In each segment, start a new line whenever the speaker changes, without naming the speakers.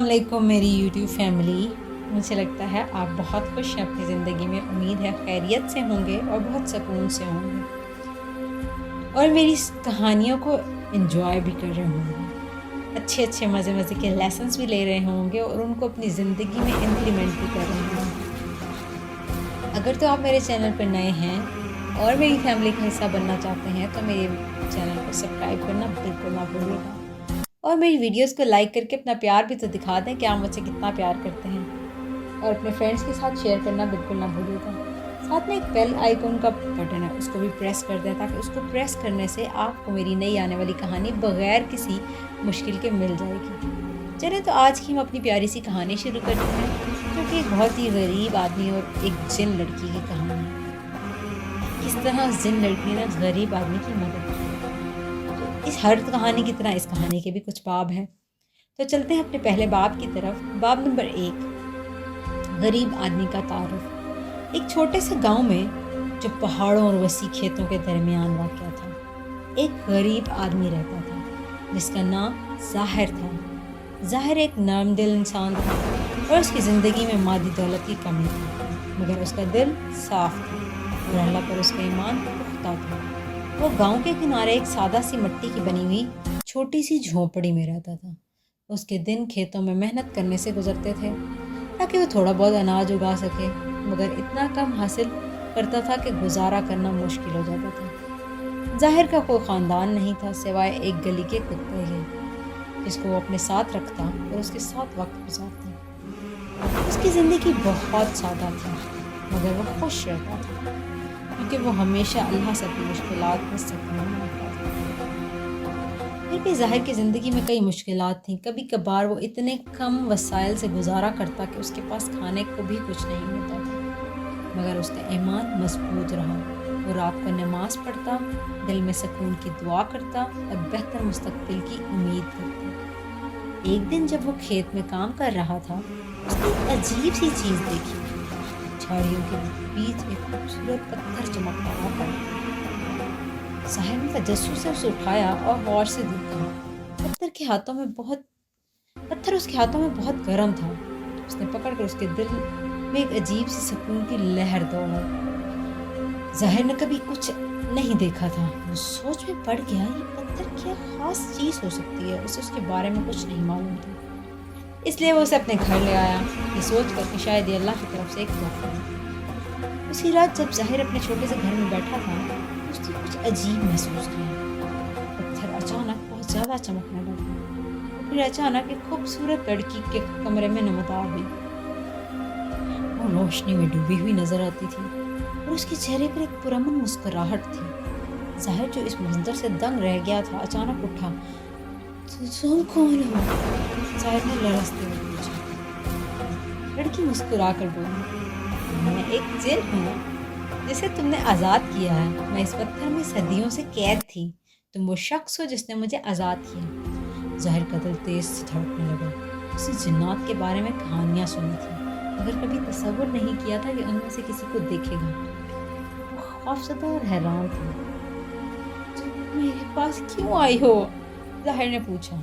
علیکم میری YouTube family, مجھے لگتا ہے آپ بہت خوش ہیں اپنی زندگی میں، امید ہے خیریت سے ہوں گے اور بہت سکون سے ہوں گے اور میری اس کہانیوں کو انجوائے بھی کر رہے ہوں گے، اچھے مزے کے لیسنس بھی لے رہے ہوں گے اور ان کو اپنی زندگی میں امپلیمنٹ بھی کر رہے ہوں گے۔ اگر تو آپ میرے چینل پر نئے ہیں اور میری فیملی کا حصہ بننا چاہتے ہیں تو میرے چینل کو سبسکرائب کرنا بالکل نہ بھولیے گا اور میری ویڈیوز کو لائک کر کے اپنا پیار بھی تو دکھا دیں کہ آپ مجھ سے کتنا پیار کرتے ہیں، اور اپنے فرینڈس کے ساتھ شیئر کرنا بالکل نہ بھولیے گا۔ ساتھ میں ایک بیل آئیکن کا بٹن ہے، اس کو بھی پریس کر دیں تاکہ اس کو پریس کرنے سے آپ کو میری نئی آنے والی کہانی بغیر کسی مشکل کے مل جائے گی۔ چلیں تو آج کی ہم اپنی پیاری سی کہانی شروع کرتے ہیں، جو کہ ایک بہت ہی غریب آدمی اور ایک جن لڑکی کی کہانی ہے۔ کس طرح اس جن لڑکی نے غریب آدمی کی مدد کی۔ تو اس ہر کہانی کی طرح اس کہانی کے بھی کچھ باب ہیں، تو چلتے ہیں اپنے پہلے باب کی طرف۔ باب نمبر 1، غریب آدمی کا تعارف۔ ایک چھوٹے سے گاؤں میں جو پہاڑوں اور وسیع کھیتوں کے درمیان واقع تھا، ایک غریب آدمی رہتا تھا جس کا نام ظاہر تھا۔ ظاہر ایک نرم دل انسان تھا اور اس کی زندگی میں مادی دولت کی کمی تھی، مگر اس کا دل صاف تھا اور اللہ پر اس کا ایمان پختہ تھا۔ وہ گاؤں کے کنارے ایک سادہ سی مٹی کی بنی ہوئی چھوٹی سی جھونپڑی میں رہتا تھا۔ اس کے دن کھیتوں میں محنت کرنے سے گزرتے تھے تاکہ وہ تھوڑا بہت اناج اگا سکے، مگر اتنا کم حاصل کرتا تھا کہ گزارا کرنا مشکل ہو جاتا تھا۔ ظاہر کا کوئی خاندان نہیں تھا سوائے ایک گلی کے کتے کے، جس کو وہ اپنے ساتھ رکھتا اور اس کے ساتھ وقت گزارتا۔ اس کی زندگی بہت سادہ تھی مگر وہ خوش رہتا تھا، کیونکہ وہ ہمیشہ اللہ سے اپنی مشکلات میں سکون مانگتا تھا۔ پھر بھی ظاہر کی زندگی میں کئی مشکلات تھیں۔ کبھی کبھار وہ اتنے کم وسائل سے گزارا کرتا کہ اس کے پاس کھانے کو بھی کچھ نہیں ہوتا تھا، مگر اس کا ایمان مضبوط رہا۔ وہ رات کو نماز پڑھتا، دل میں سکون کی دعا کرتا اور بہتر مستقبل کی امید کرتا۔ ایک دن جب وہ کھیت میں کام کر رہا تھا، اس نے ایک عجیب سی چیز دیکھی۔ جھاڑیوں کے بیچ ایک خوبصورت پتھر چمکتا ہوا پڑا۔ ظاہر نے تجسس سے اسے اٹھایا اور غور سے دیکھا۔ پتھر اس کے ہاتھوں میں بہت گرم تھا۔ اس نے پکڑ کر اس کے دل میں ایک عجیب سی سکون کی لہر دوڑائی۔ ظاہر نے کبھی کچھ نہیں دیکھا تھا، وہ سوچ میں پڑ گیا یہ پتھر کیا خاص چیز ہو سکتی ہے، اسے اس کے بارے میں کچھ نہیں معلوم تھا، اس لیے وہ اسے اپنے گھر لے آیا، یہ سوچ کر کہ شاید یہ اللہ کی طرف سے ایک تحفہ ہے۔ اسی رات جب ظاہر اپنے چھوٹے سے گھر میں بیٹھا تھا، اس نے کچھ عجیب محسوس کیا۔ پتھر اچانک بہت زیادہ چمکنے لگا، پھر اچانک ایک خوبصورت لڑکی کے کمرے میں نمودار ہوئی۔ وہ روشنی میں ڈوبی ہوئی نظر آتی تھی اور اس کے چہرے پر ایک پرامن مسکراہٹ تھی۔ ظاہر جو اس منظر سے دنگ رہ گیا تھا اچانک اٹھا۔ تم کون ہو؟ ظاہر نے لرزتے ہوئے پوچھا۔ لڑکی مسکرا کر بولی، میں ایک جن ہوں جسے تم نے آزاد کیا ہے۔ میں اس پتھر میں صدیوں سے قید تھی، تم وہ شخص ہو جس نے مجھے آزاد کیا۔ ظاہر کا دل تیز سے دھڑکنے لگا۔ اس نے جنات کے بارے میں کہانیاں سنی تھی مگر کبھی تصور نہیں کیا تھا کہ ان میں سے کسی کو دیکھے گا۔ وہ خوفزدہ اور حیران تھی۔ تم میرے پاس کیوں آئی ہو؟ ظاہر نے پوچھا۔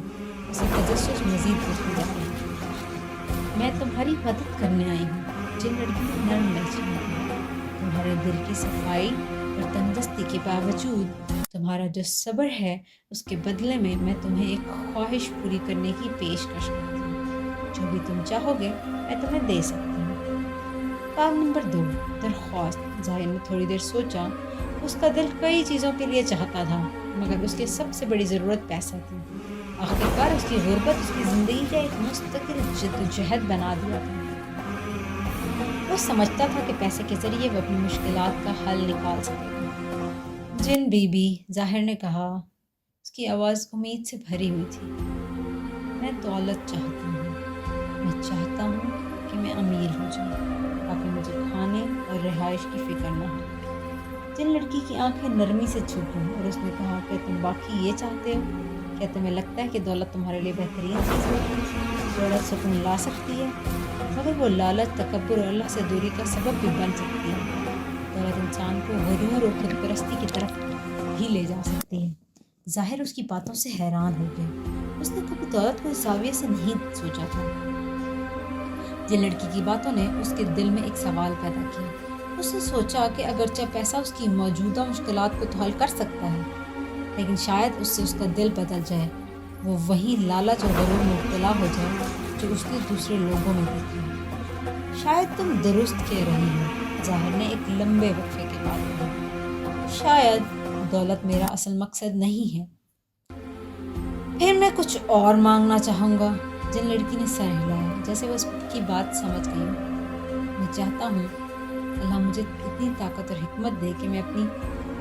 اس کا تجسس مزید بڑھتا جا رہا تھا۔ میں تمہاری مدد کرنے آئی ہوں، جن لڑکی نے نرم لہجے میں کہا۔ تمہارے دل کی صفائی اور تندرستی کے باوجود تمہارا جو صبر ہے، اس کے بدلے میں تمہیں ایک خواہش پوری کرنے کی پیشکش کرتی ہوں۔ جو بھی تم چاہو گے میں تمہیں دے سکتی ہوں۔ باب نمبر 2، درخواست۔ ظاہر نے تھوڑی دیر سوچا۔ اس کا دل کئی چیزوں کے لیے چاہتا تھا مگر اس کی سب سے بڑی ضرورت پیسہ تھی۔ آخرکار اس کی غربت اس کی زندگی کا ایک مستقل جدوجہد بنا دیا تھا۔ وہ سمجھتا تھا کہ پیسے کے ذریعے وہ اپنی مشکلات کا حل نکال سکے گا۔ جن بی بی، ظاہر نے کہا، اس کی آواز امید سے بھری ہوئی تھی، میں دولت چاہتا ہوں۔ میں چاہتا ہوں کہ میں امیر ہو جاؤں تاکہ مجھے کھانے اور رہائش کی فکر نہ ہو۔ جن لڑکی کی آنکھیں نرمی سے جھک گئیں اور اس نے کہا، کیا تم باقی یہ چاہتے ہو؟ کیا تمہیں لگتا ہے کہ دولت تمہارے لیے بہترین چیز ہوگی؟ دولت سکون لا سکتی ہے مگر وہ لالچ، تکبر اور اللہ سے دوری کا سبب بھی بن سکتی ہے۔ دولت انسان کو غرور اور خود پرستی کی طرف بھی لے جا سکتی ہے۔ ظاہر اس کی باتوں سے حیران ہو گیا۔ اس نے کبھی دولت کو اس زاویے سے نہیں سوچا تھا۔ جن لڑکی کی باتوں نے اس کے دل میں ایک سوال پیدا کیا۔ اس نے سوچا کہ اگرچہ پیسہ اس کی موجودہ مشکلات کو تو حل کر سکتا ہے، لیکن شاید اس سے اس کا دل بدل جائے، وہ وہی لالچ اور غرور میں مبتلا ہو جائے جو اس نے دوسرے لوگوں میں دیکھا۔ شاید تم درست کہہ رہی ہو، ظاہر نے ایک لمبے وقفے کے بعد کہا۔ شاید دولت میرا اصل مقصد نہیں ہے، پھر میں کچھ اور مانگنا چاہوں گا۔ جن لڑکی نے سر ہلایا، جیسے وہ اس کی بات سمجھ گئی۔ میں چاہتا ہوں اللہ مجھے اتنی طاقت اور حکمت دے کہ میں اپنی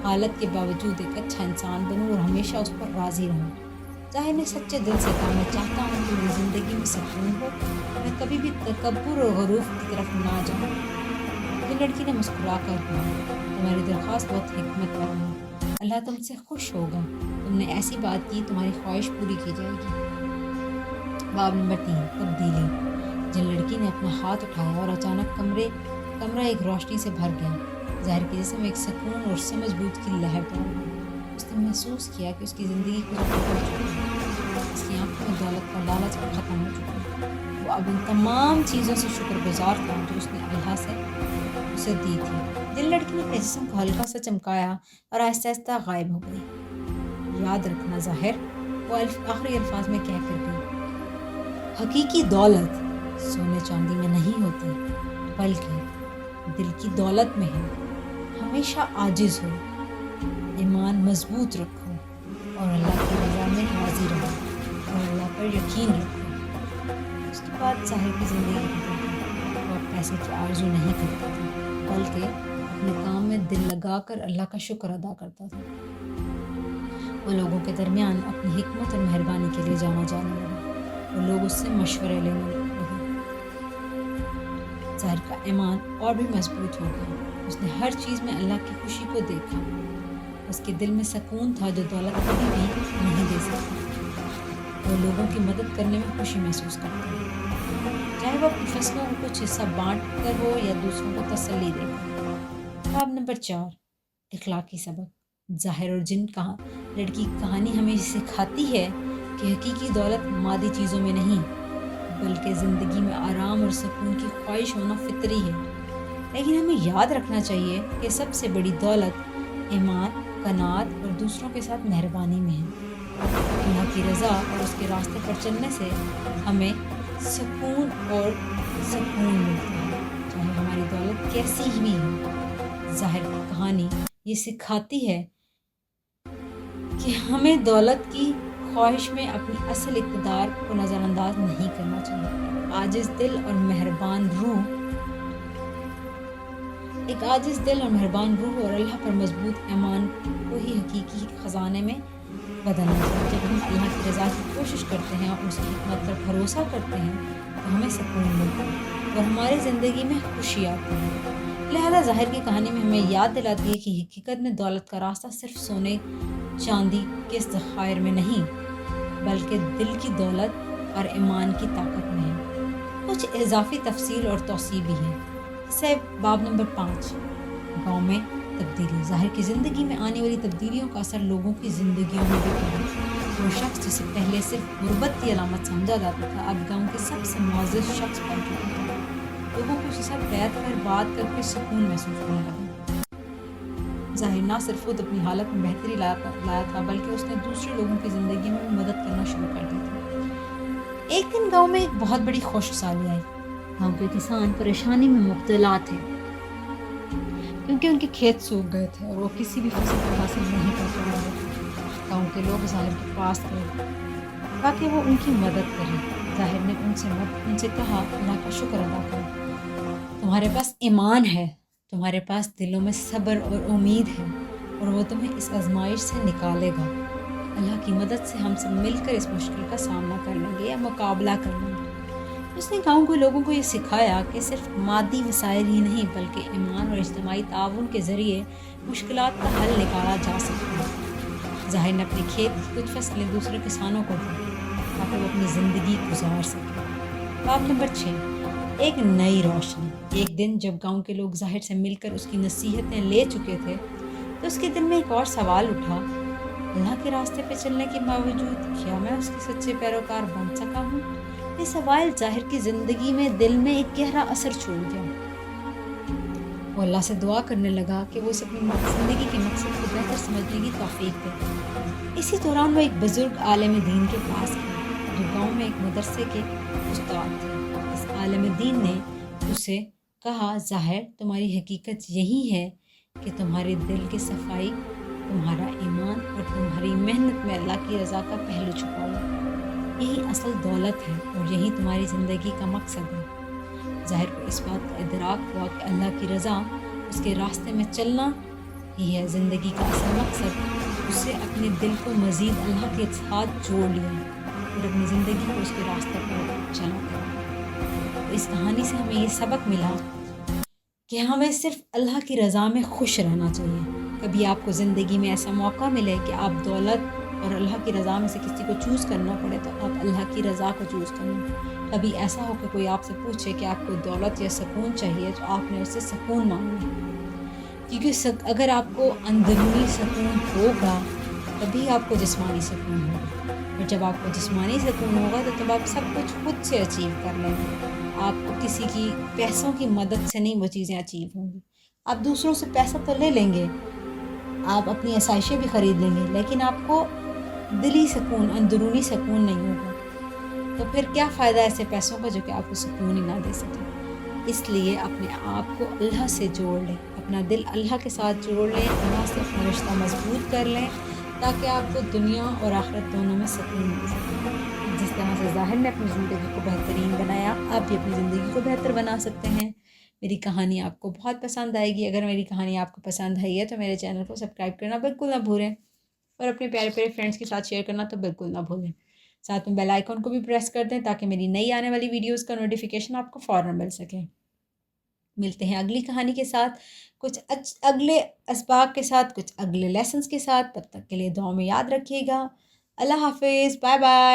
حالت کے باوجود ایک اچھا انسان بنوں اور ہمیشہ اس پر راضی رہوں۔ ظاہر نے سچے دل سے کہا، میں چاہتا ہوں کہ میری زندگی میں سکون ہو، میں کبھی بھی تکبر اور غرور کی طرف نہ جاؤں۔ جن لڑکی نے مسکرا کر کہا، تمہاری درخواست بہت حکمت پر ہے، اللہ تم سے خوش ہوگا، تم نے ایسی بات کی تمہاری خواہش پوری کی جائے گی۔ باب نمبر 3، تبدیلی۔ جن لڑکی نے اپنا ہاتھ اٹھایا اور اچانک کمرہ ایک روشنی سے بھر گیا۔ ظاہر کے جسم میں ایک سکون اور سمجھ بوجھ کی لہر دوڑ گئی۔ اس نے محسوس کیا کہ اس کی زندگی کچھ بدل چکی ہے، اس کی آنکھوں میں دولت کا لالچ اب ختم ہو چکا ہے۔ وہ اب ان تمام چیزوں سے شکر گزار تھا جو اس نے اللہ سے اسے دی تھی۔ جن لڑکی نے اپنے جسم کو ہلکا سا چمکایا اور آہستہ آہستہ غائب ہو گئی۔ یاد رکھنا ظاہر، وہ آخری الفاظ میں کہہ کر گئی، حقیقی دولت سونے چاندی میں نہیں ہوتی، بلکہ دل کی دولت میں ہے۔ ہمیشہ عاجز ہو، ایمان مضبوط رکھو اور اللہ کی رضا میں راضی رہو اور اللہ پر یقین رکھو۔ اس کے بعد ظاہر کی زندگی بدل گئی۔ وہ اب پیسے کی آرزو نہیں کرتا تھا، بلکہ اپنے کام میں دل لگا کر اللہ کا شکر ادا کرتا تھا۔ وہ لوگوں کے درمیان اپنی حکمت اور مہربانی کے لیے جانا جانے لگا۔ وہ لوگ اس سے مشورے لینے لگے۔ ظاہر کا ایمان اور بھی مضبوط ہو گیا۔ اس نے ہر چیز میں اللہ کی خوشی کو دیکھا۔ اس کے دل میں سکون تھا جو دولت کبھی بھی نہیں دے سکتی۔ وہ لوگوں کی مدد کرنے میں خوشی محسوس کرتا ہے، چاہے وہ اپنی فصلوں کو کچھ حصہ بانٹ کر ہو یا دوسروں کو تسلی دے کر۔ باب نمبر 4، اخلاقی سبق۔ ظاہر اور جن لڑکی کی کہانی ہمیں سکھاتی ہے کہ حقیقی دولت مادی چیزوں میں نہیں، بلکہ زندگی میں آرام اور سکون کی خواہش ہونا فطری ہے۔ لیکن ہمیں یاد رکھنا چاہیے کہ سب سے بڑی دولت ایمان، قناعت اور دوسروں کے ساتھ مہربانی میں ہے۔ اللہ کی رضا اور اس کے راستے پر چلنے سے ہمیں سکون ملتا ہے، چاہے ہماری دولت کیسی بھی ہو۔ ظاہر کی کہانی یہ سکھاتی ہے کہ ہمیں دولت کی خواہش میں اپنی اصل اقتدار کو نظر انداز نہیں کرنا چاہیے۔ ایک عاجز دل اور مہربان روح اور اللہ پر مضبوط ایمان کو ہی حقیقی خزانے میں بدلنا چاہیے۔ جب ہم اللہ کی رضا کی کوشش کرتے ہیں اور اس کی حکمت پر بھروسہ کرتے ہیں تو ہمیں سکون ملتا ہے اور ہماری زندگی میں خوشی آتی ہے۔ لہذا ظاہر کی کہانی میں ہمیں یاد دلاتی ہے کہ حقیقت میں دولت کا راستہ صرف سونے چاندی کے ذخائر میں نہیں، بلکہ دل کی دولت اور ایمان کی طاقت میں ہے۔ کچھ اضافی تفصیل اور توسیع بھی ہے۔ باب نمبر 5، گاؤں میں تبدیلی۔ ظاہر کی زندگی میں آنے والی تبدیلیوں کا اثر لوگوں کی زندگیوں میں بھی پڑا۔ وہ شخص جسے پہلے صرف غربت کی علامت سمجھا جاتا تھا، اب گاؤں کے سب سے معزز شخص بن چکا تھا۔ لوگوں کو اس کے ساتھ بیٹھ کر بات کر کے سکون محسوس ہونے لگا۔ ظاہر نہ صرف خود اپنی حالت میں بہتری لایا تھا، بلکہ اس نے دوسرے لوگوں کی زندگی میں بھی مدد کرنا شروع کر دی تھی۔ ایک دن گاؤں میں ایک بہت بڑی خشکسالی آئی۔ گاؤں کے کسان پریشانی میں مبتلا تھے کیونکہ ان کے کھیت سوکھ گئے تھے اور وہ کسی بھی فصل کو حاصل نہیں کر پا رہے تھے۔ گاؤں کے لوگ ظاہر کے پاس گئے تاکہ وہ ان کی مدد کریں۔ ظاہر نے ان سے کہا، اللہ کا شکر ادا کرو، تمہارے پاس ایمان ہے، تمہارے پاس دلوں میں صبر اور امید ہے اور وہ تمہیں اس آزمائش سے نکالے گا۔ اللہ کی مدد سے ہم سب مل کر اس مشکل کا سامنا کر لیں گے یا مقابلہ کر لیں گے۔ اس نے گاؤں کے لوگوں کو یہ سکھایا کہ صرف مادی وسائل ہی نہیں بلکہ ایمان اور اجتماعی تعاون کے ذریعے مشکلات کا حل نکالا جا سکتا ہے۔ ظاہر نے اپنے کھیت کی کچھ فصلیں دوسرے کسانوں کو دی تاکہ وہ اپنی زندگی گزار سکیں۔ باب نمبر 6، ایک نئی روشنی۔ ایک دن جب گاؤں کے لوگ ظاہر سے مل کر اس کی نصیحتیں لے چکے تھے تو اس کے دل میں ایک اور سوال اٹھا، اللہ کے راستے پہ چلنے کے باوجود کیا میں اس کے سچے پیروکار بن سکا ہوں؟ یہ سوال ظاہر کی زندگی میں دل میں ایک گہرا اثر چھوڑ گیا۔ وہ اللہ سے دعا کرنے لگا کہ وہ اسے اپنی زندگی کے مقصد کو بہتر سمجھنے کی توفیق دے۔ اسی دوران وہ ایک بزرگ عالم دین کے پاس گیا جو گاؤں میں ایک مدرسے کے استاد تھے۔ اس عالم دین نے اسے کہا، ظاہر تمہاری حقیقت یہی ہے کہ تمہارے دل کی صفائی، تمہارا ایمان اور تمہاری محنت میں اللہ کی رضا کا پہلو چھپا ہوا ہے۔ یہی اصل دولت ہے اور یہی تمہاری زندگی کا مقصد ہے۔ ظاہر کو اس بات کا ادراک ہوا کہ اللہ کی رضا، اس کے راستے میں چلنا ہی ہے زندگی کا اصل مقصد۔ اس سے اپنے دل کو مزید اللہ کے ساتھ جوڑ لیا اور اپنی زندگی کو اس کے راستے پر چلا کر۔ اس کہانی سے ہمیں یہ سبق ملا کہ ہمیں صرف اللہ کی رضا میں خوش رہنا چاہیے۔ کبھی آپ کو زندگی میں ایسا موقع ملے کہ آپ دولت اور اللہ کی رضا میں سے کسی کو چوز کرنا پڑے تو آپ اللہ کی رضا کو چوز کریں۔ کبھی ایسا ہو کہ کوئی آپ سے پوچھے کہ آپ کو دولت یا سکون چاہیے تو آپ نے اس سے سکون مانگنا، کیونکہ اگر آپ کو اندرونی سکون ہوگا تبھی آپ کو جسمانی سکون ہوگا، اور جب آپ کو جسمانی سکون ہوگا تو تب آپ سب کچھ خود سے اچیو کر لیں گے۔ آپ کو کسی کی پیسوں کی مدد سے نہیں وہ چیزیں اچیو ہوں گی۔ آپ دوسروں سے پیسہ تو لے لیں گے، آپ اپنی آسائشیں بھی خرید لیں گے، لیکن آپ کو دلی سکون، اندرونی سکون نہیں ہوگا۔ تو پھر کیا فائدہ ایسے پیسوں کا جو کہ آپ کو سکون ہی نہ دے سکے؟ اس لیے اپنے آپ کو اللہ سے جوڑ لیں، اپنا دل اللہ کے ساتھ جوڑ لیں، اللہ سے اپنا رشتہ مضبوط کر لیں تاکہ آپ کو دنیا اور آخرت دونوں میں سکون مل سکے۔ جس طرح سے ظاہر نے اپنی زندگی کو بہترین بنایا، آپ بھی اپنی زندگی کو بہتر بنا سکتے ہیں۔ میری کہانی آپ کو بہت پسند آئے گی۔ اگر میری کہانی آپ کو پسند آئی ہے تو میرے چینل کو سبسکرائب کرنا بالکل نہ بھولیں، اور اپنے پیارے پیارے فرینڈس کے ساتھ شیئر کرنا تو بالکل نہ بھولیں۔ ساتھ میں بیل آئیکن کو بھی پریس کر دیں تاکہ میری نئی آنے والی ویڈیوز کا نوٹیفیکیشن آپ کو فوراً مل سکے۔ ملتے ہیں اگلی کہانی کے ساتھ، کچھ اگلے اسباق کے ساتھ، کچھ اگلے لیسنز کے ساتھ۔ تب تک کے لیے دعاؤں میں یاد رکھیے گا۔ اللہ حافظ، بائے بائے۔